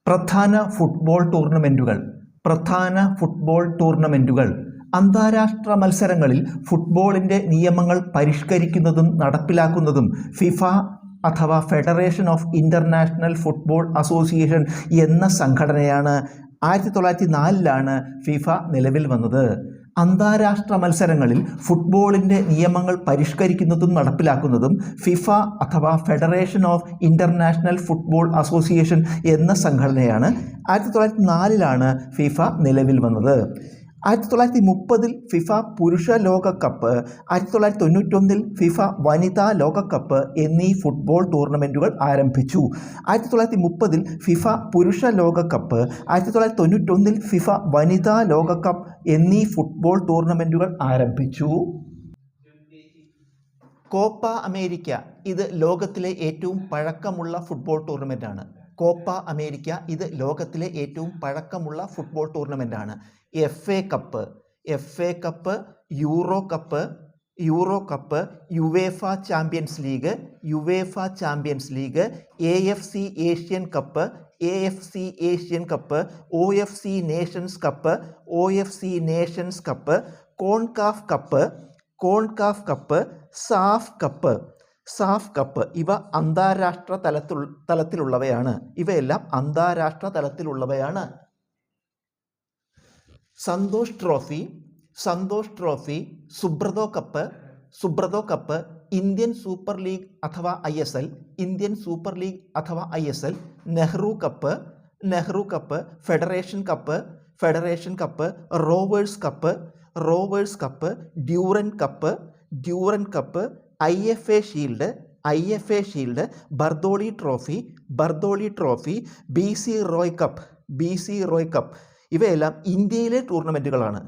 പ്രധാന ഫുട്ബോൾ ടൂർണമെൻറ്റുകൾ അന്താരാഷ്ട്ര മത്സരങ്ങളിൽ ഫുട്ബോളിൻ്റെ നിയമങ്ങൾ പരിഷ്കരിക്കുന്നതും നടപ്പിലാക്കുന്നതും ഫിഫ അഥവാ federation of international football association എന്ന സംഘടനയാണ്. 1904 ഫിഫ നിലവിൽ വന്നത്. അന്താരാഷ്ട്ര മത്സരങ്ങളിൽ ഫുട്ബോളിൻ്റെ നിയമങ്ങൾ പരിഷ്കരിക്കുന്നതും നടപ്പിലാക്കുന്നതും ഫിഫ അഥവാ federation of international football association എന്ന സംഘടനയാണ്. 1904 ഫിഫ നിലവിൽ വന്നത്. 1930 ഫിഫ പുരുഷ ലോകകപ്പ്, 1991 ഫിഫ വനിതാ ലോകകപ്പ് എന്നീ ഫുട്ബോൾ ടൂർണമെൻറ്റുകൾ ആരംഭിച്ചു. 1930 ഫിഫ പുരുഷ ലോകകപ്പ്, 1991 ഫിഫ വനിതാ ലോകകപ്പ് എന്നീ ഫുട്ബോൾ ടൂർണമെൻറ്റുകൾ ആരംഭിച്ചു. കോപ്പ അമേരിക്ക ഇത് ലോകത്തിലെ ഏറ്റവും പഴക്കമുള്ള ഫുട്ബോൾ ടൂർണമെൻറ്റാണ്. കോപ്പ അമേരിക്ക ഇത് ലോകത്തിലെ ഏറ്റവും പഴക്കമുള്ള ഫുട്ബോൾ ടൂർണമെൻറ്റാണ്. FA cup, Euro cup, UEFA champions league, AFC Asian cup, OFC nations cup, CONCACAF cup, SAFF cup ഇവ അന്താരാഷ്ട്ര തലത്തിലുള്ളവയാണ്. ഇവയെല്ലാം അന്താരാഷ്ട്ര തലത്തിലുള്ളവയാണ്. Santosh trophy, Subroto cup, Indian super league അഥവാ ISL, Nehru cup, federation cup, Rovers cup, Durand cup, IFA shield, Bardoli trophy, BC Roy cup ഇവയെല്ലാം ഇന്ത്യയിലെ ടൂർണമെൻറ്റുകളാണ്.